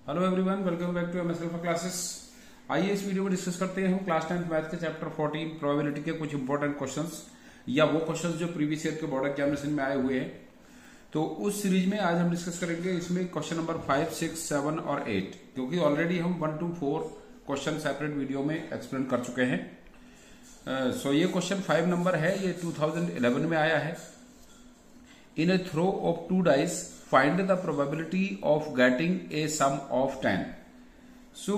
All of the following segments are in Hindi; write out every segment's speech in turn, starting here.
Hello everyone, welcome back to MSL for classes. आइए इस वीडियो में डिस्कस करते हैं हम क्लास 10th मैथ के चैप्टर 14 प्रोबेबिलिटी के कुछ इंपॉर्टेंट क्वेश्चंस या वो क्वेश्चंस जो प्रीवियस ईयर के बोर्ड एग्जामिनेशन में आए हुए हैं। तो उस सीरीज में आज हम डिस्कस करेंगे इसमें क्वेश्चन नंबर 5, 6, 7 और 8, क्योंकि ऑलरेडी हम 1 to 4 क्वेश्चन सेपरेट वीडियो में एक्सप्लेन कर चुके हैं। सो ये क्वेश्चन 5 नंबर है, ये 2011 में आया है। In a throw of 2 dice find the probability of getting a sum of 10। So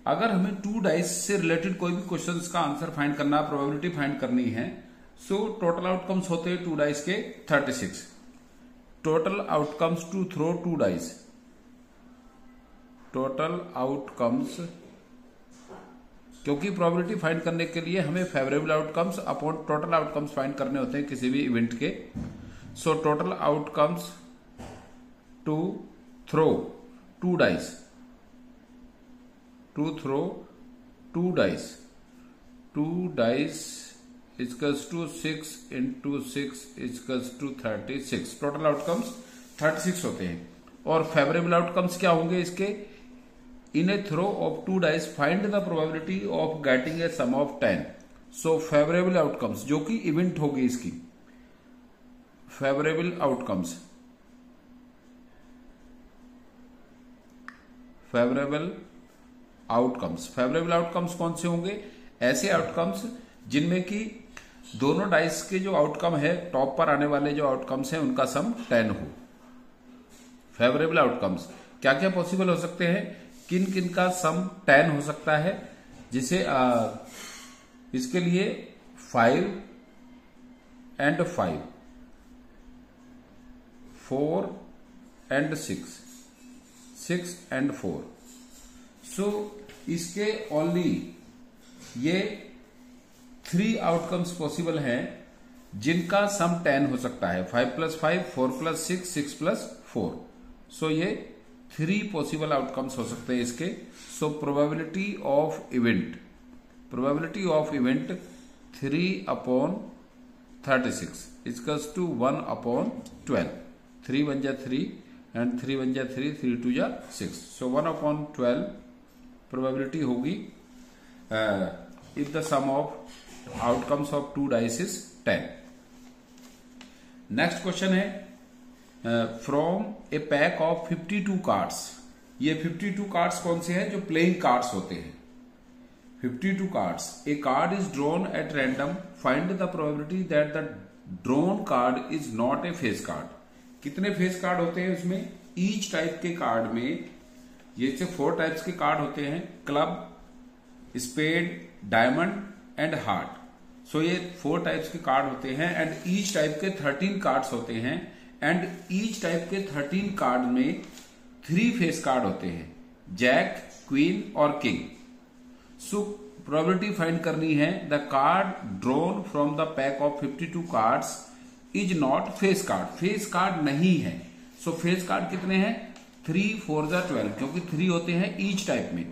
अगर हमें 2 डाइस से रिलेटेड कोई भी क्वेश्चन का आंसर फाइंड करना, प्रोबेबिलिटी फाइंड करनी है, सो टोटल आउटकम्स होते हैं 2 डाइस के 36। Total outcomes to throw 2 dice, total outcomes, क्योंकि प्रोबेबिलिटी फाइंड करने के लिए हमें favourable outcomes upon total outcomes find करने होते हैं किसी भी इवेंट के। So total outcomes to throw 2 dice, to throw 2 dice, 2 dice equals to 6 into 6 equals to 36। Total outcomes 36 होते हैं। और फेवरेबल आउटकम्स क्या होंगे इसके? In a throw of 2 dice find the probability of getting a sum of 10। So favourable outcomes जो कि इवेंट होगी इसकी, favourable outcomes, favourable outcomes, favourable outcomes कौन से होंगे? ऐसे आउटकम्स जिनमें कि दोनों डाइस के जो आउटकम है, टॉप पर आने वाले जो आउटकम्स हैं उनका सम 10 हो। फेवरेबल आउटकम्स क्या क्या पॉसिबल हो सकते हैं, किन किन का सम 10 हो सकता है? जिसे इसके लिए 5 and 5, 4 and 6, 6 and 4। सो इसके ओनली ये 3 आउटकम्स पॉसिबल हैं जिनका सम 10 हो सकता है। 5 + 5, 4 + 6, 6 + 4। सो ये 3 पॉसिबल आउटकम्स हो सकते हैं इसके। So probability of event, probability of event 3/36 equals to 1/12। 3 1 जा 3 and 3 1 जा 3, 3 2 जा 6। सो 1/12 प्रोबेबिलिटी होगी if the sum of outcomes of 2 dice is 10। Next question है from a pack of 52 cards. ये 52 कार्ड्स कौन से हैं? जो प्लेइंग कार्ड्स होते हैं। 52 cards, A card is drawn at random, find the probability that the drawn card is not a face card. कितने फेस कार्ड होते हैं उसमें? ईच टाइप के कार्ड में, ये से 4 टाइप्स के कार्ड होते हैं, club, spade, diamond and heart. So ये 4 टाइप्स के कार्ड होते हैं एंड ईच टाइप के 13 कार्ड्स होते हैं एंड ईच टाइप के 13 कार्ड में 3 फेस कार्ड होते हैं, जैक, क्वीन और किंग। सो प्रोबेबिलिटी फाइंड करनी है, the card drawn from the pack of 52 cards is not face card, face card नहीं है। सो फेस कार्ड कितने हैं? 3 4 जा 12, क्योंकि 3 होते हैं ईच टाइप में,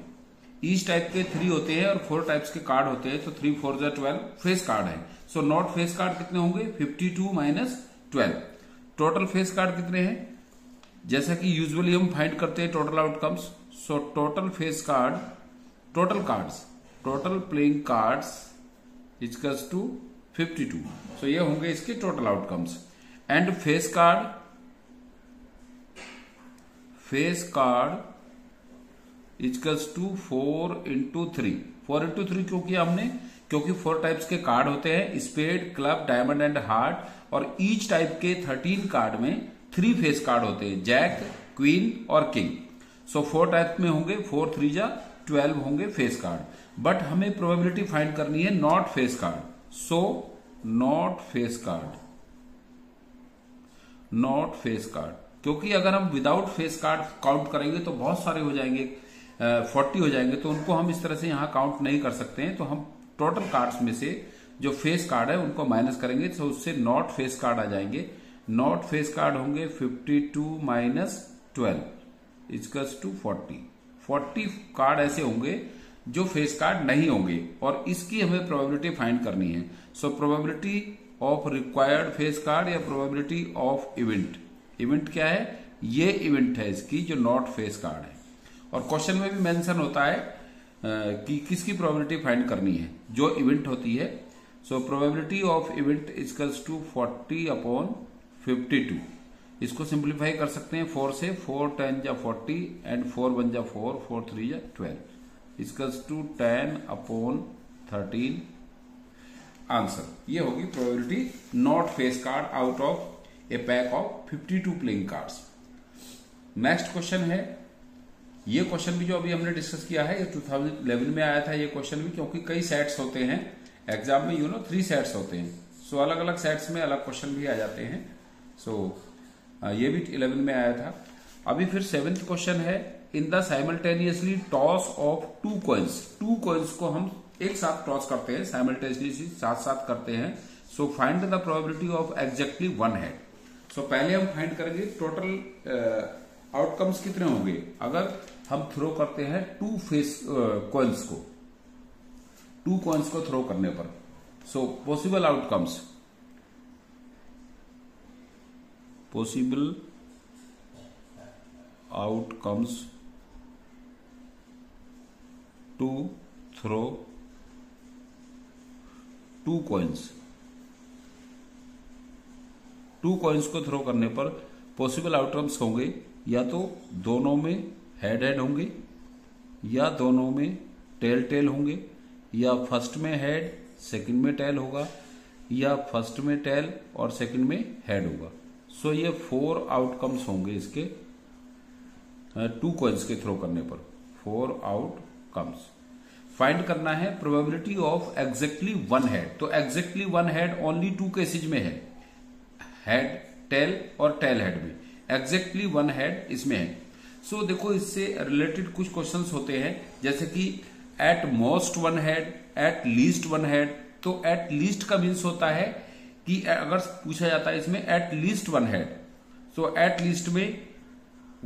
ईच टाइप के 3 होते हैं और 4 टाइप्स के कार्ड होते हैं, तो 3 4 जा 12 फेस कार्ड है। सो नॉट फेस कार्ड कितने होंगे? 52 - 12। टोटल फेस कार्ड कितने हैं? जैसा कि यूजुअली हम फाइंड करते हैं total outcomes. So total face card, total cards, total playing cards equals to 52। So ये होंगे इसके total outcomes. And face card, face card equals to 4 into 3। 4 into 3 क्यों किया हमने? क्योंकि 4 टाइप्स के कार्ड होते हैं, spade, club, diamond and heart, और ईच टाइप के 13 कार्ड में 3 फेस कार्ड होते हैं, जैक, क्वीन और किंग। सो 4 टाइप में होंगे, 4 3 जा 12 होंगे फेस कार्ड। बट हमें प्रोबेबिलिटी फाइंड करनी है not face card. So not face card, not face card, क्योंकि अगर हम विदाउट फेस कार्ड काउंट करेंगे तो बहुत सारे हो जाएंगे, 40 हो जाएंगे, तो उनको हम इस तरह से यहां काउंट नहीं कर सकते हैं। तो हम टोटल कार्ड्स में से जो फेस कार्ड है उनको माइनस करेंगे, तो उससे नॉट फेस कार्ड आ जाएंगे। नॉट फेस कार्ड होंगे 52 - 12 इक्वल्स टू 40। 40 कार्ड ऐसे होंगे जो फेस कार्ड नहीं होंगे और इसकी हमें प्रोबेबिलिटी फाइंड करनी है। So probability of required face card या प्रोबेबिलिटी ऑफ इवेंट, इवेंट क्या है? ये इवेंट है इसकी जो नॉट फेस कार्ड है। और क्वेश्चन में भी मेंशन होता है कि किसकी प्रोबेबिलिटी फाइंड करनी है, जो इवेंट होती है। So probability of event equals to 40/52। इसको सिंप्लीफाई कर सकते हैं 4 से, 4 10 जा 40 एंड 4 1 जा 4, 4 3 जा 12 इक्वल्स टू 10/13 आंसर। ये होगी probability not face card out of A pack of 52 playing cards. Next question है, ये क्वेश्चन भी जो अभी हमने डिस्कस किया है, ये 2011 में आया था ये क्वेश्चन भी, क्योंकि कई सेट्स होते हैं एग्जाम में, 3 सेट्स होते हैं। सो अलग अलग सेट्स में अलग क्वेश्चन भी आ जाते हैं। सो ये भी 11 में आया था। अभी फिर 7th क्वेश्चन है, in the simultaneously toss of 2 coins. 2 coins को हम एक साथ टॉस करते हैं, साइमल्टेनियसली साथ साथ करते हैं। So find the probability of exactly 1 head. So पहले हम फाइंड करेंगे टोटल आउटकम्स कितने होंगे अगर हम थ्रो करते हैं 2 फेस कॉइन्स को, 2 कॉइन्स को थ्रो करने पर। So possible outcomes, to throw 2 coins. 2 coins को थ्रो करने पर पॉसिबल आउटकम्स होंगे, या तो दोनों में हेड हेड होंगे, या दोनों में टेल टेल होंगे, या फर्स्ट में हेड सेकंड में टेल होगा, या फर्स्ट में टेल और सेकंड में हेड होगा। सो ये 4 आउटकम्स होंगे इसके 2 कॉइन्स के थ्रो करने पर। 4 आउटकम्स फाइंड करना है प्रोबेबिलिटी ऑफ एग्जैक्टली 1 हेड। तो एग्जैक्टली 1 हेड ओनली 2 केसेज में है, हेड टेल और टेल हेड में। एग्जैक्टली 1 हेड इसमें है। सो देखो, इससे रिलेटेड कुछ क्वेश्चंस होते हैं, जैसे कि at most 1 head, at least 1 head. तो एट लीस्ट का मीन्स होता है कि अगर पूछा जाता है इसमें at least 1 head, so at least में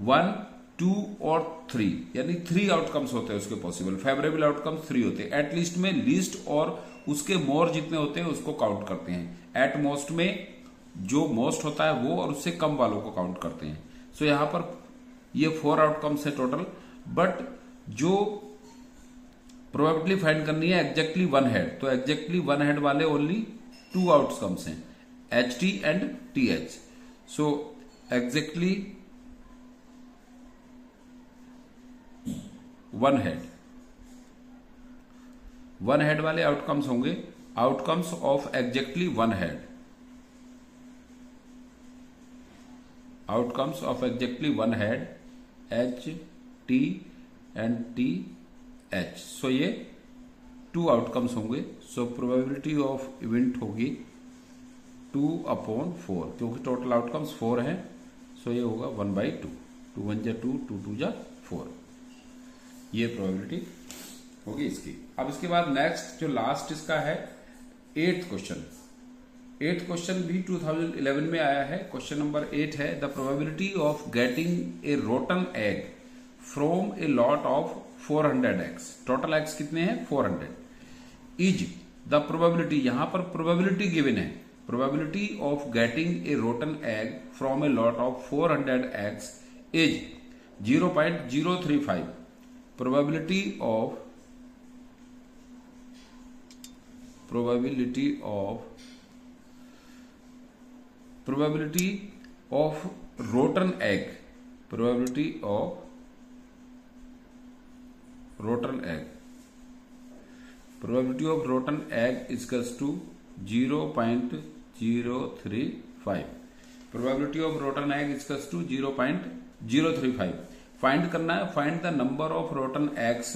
1, 2 और 3, यानी 3 आउटकम्स होते हैं उसके पॉसिबल। फेवरेबल आउटकम्स 3 होते हैं। एट लीस्ट में लीस्ट और उसके मोर जितने होते हैं उसको काउंट करते हैं। एट मोस्ट में जो मोस्ट होता है वो और उससे कम वालों को काउंट करते हैं। सो यहां पर ये 4 आउटकम्स है टोटल, बट जो प्रोबेबिलिटी फाइंड करनी है एग्जैक्टली 1 हेड, तो एग्जैक्टली 1 हेड वाले ओनली 2 आउटकम्स हैं, HT and TH। So exactly 1 head वाले आउटकम्स होंगे, outcomes of exactly 1 head, outcomes of exactly 1 head H, T and TH। सो ये 2 आउटकम्स होंगे। सो प्रोबेबिलिटी ऑफ इवेंट होगी 2/4, क्योंकि टोटल आउटकम्स 4 हैं। सो ये होगा 1/2, 2 1 जा 2, 2 2 जा 4। ये प्रोबेबिलिटी होगी इसकी। अब इसके बाद नेक्स्ट जो लास्ट इसका है 8th क्वेश्चन। 8th क्वेश्चन भी 2011 में आया है। क्वेश्चन नंबर 8 है, the probability of getting a rotten egg from a lot of 400 eggs. Total eggs कितने हैं? 400। इज द प्रोबेबिलिटी, यहां पर प्रोबेबिलिटी गिवन है, probability of getting a rotten egg from a lot of 400 eggs is 0.035। Probability of rotten egg, probability of rotten egg equals to 0.035। Probability of rotten egg equals to 0.035। Find करना है, find the number of rotten eggs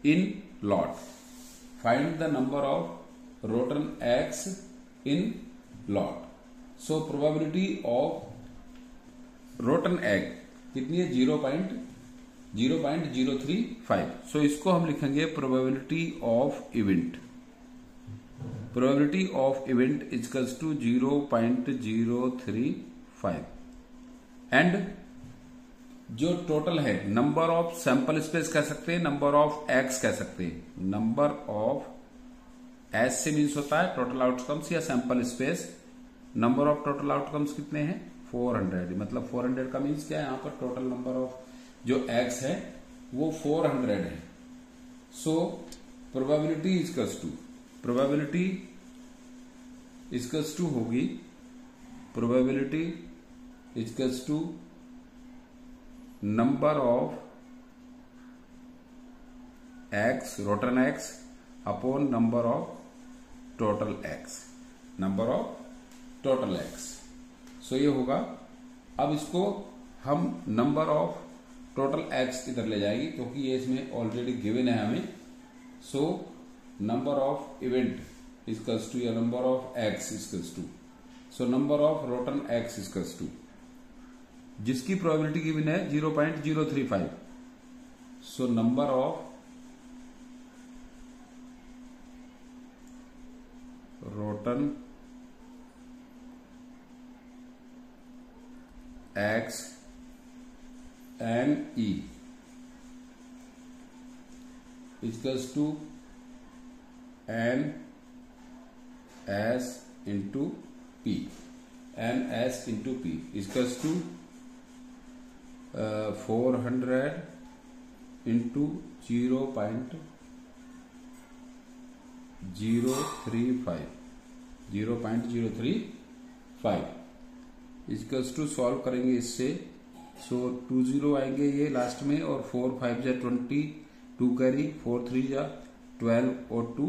in lot. Find the number of rotten eggs in lot. So probability of rotten egg कितनी है? 0.035। सो इसको हम लिखेंगे probability of event. Probability of event equals to 0.035 and जो टोटल है नंबर ऑफ सैंपल स्पेस कह सकते हैं, नंबर ऑफ एग्स कह सकते हैं। नंबर ऑफ एस से मीन्स होता है टोटल आउटकम्स या sample space. Number of total outcomes कितने हैं? 400। मतलब 400 का मीन्स क्या है? यहां पर टोटल नंबर ऑफ जो एग्स है वो 400 है। सो प्रोबेबिलिटी इजकल्स टू होगी probability equals to number of eggs rotten eggs upon number of total eggs so ये होगा। अब इसको हम नंबर ऑफ टोटल एक्स इधर ले जाएंगे क्योंकि ये इसमें ऑलरेडी गिवन है हमें। So number of event equals to या number of x equals to, so number of rotten eggs equals to, जिसकी प्रोबेबिलिटी गिवन है 0.035। So number of rotten eggs n e equals to n s into p, equals to 400 into 0.035 equals to solve करेंगे इससे। सो 20 आएंगे ये लास्ट में, और 4 5 जा 20, 2 कैरी, 4 3 जा 12 और 2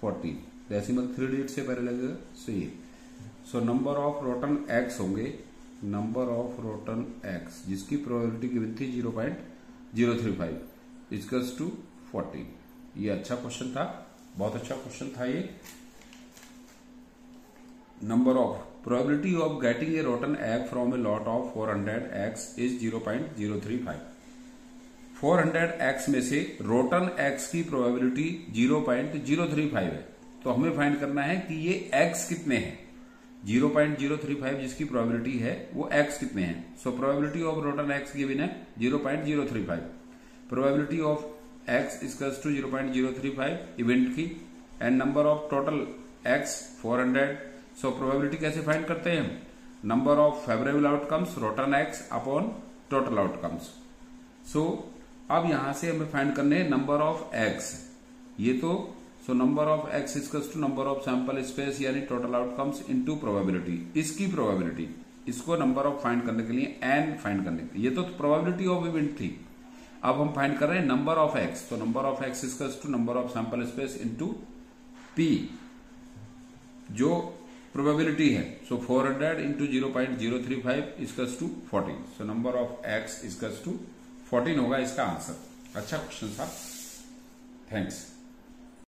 14, डेसिमल 3 डिजिट से पहले लगेगा। सो ये नंबर ऑफ रोटन एक्स होंगे, नंबर ऑफ रोटन एक्स जिसकी प्रोबेबिलिटी गिवन थी 0.035 इजकल्स टू 14। ये अच्छा क्वेश्चन था, बहुत अच्छा क्वेश्चन था ये। Number of probability of getting a rotten egg from a lot of 400 eggs is 0.035। 400 eggs में से रोटन एग्स की प्रोबेबिलिटी 0.035 है, तो हमें फाइंड करना है कि ये एग्स कितने हैं। 0.035 जिसकी प्रोबेबिलिटी है वो एग्स कितने हैं। So probability of rotten eggs given है 0.035, probability of x equals to 0.035 event की, and number of total eggs 400। So probability कैसे फाइंड करते हैं, number of favourable outcomes rotten eggs upon total outcomes. So अब यहां से हमें फाइंड करने हैं नंबर ऑफ एक्स, ये तो so number of x equals to number of sample space यानी टोटल आउटकम्स इनटू प्रोबेबिलिटी, इसकी प्रोबेबिलिटी, इसको नंबर ऑफ फाइंड करने के लिए एन फाइंड करने के लिए, ये तो प्रोबेबिलिटी ऑफ इवेंट थी। अब हम फाइंड कर रहे हैं नंबर ऑफ एक्स, तो number of x equals to number of sample space into P जो प्रोबेबिलिटी है। So 400 into 0.035 equals to 14। So number of x equals to 14 होगा इसका आंसर। अच्छा क्वेश्चन था, थैंक्स।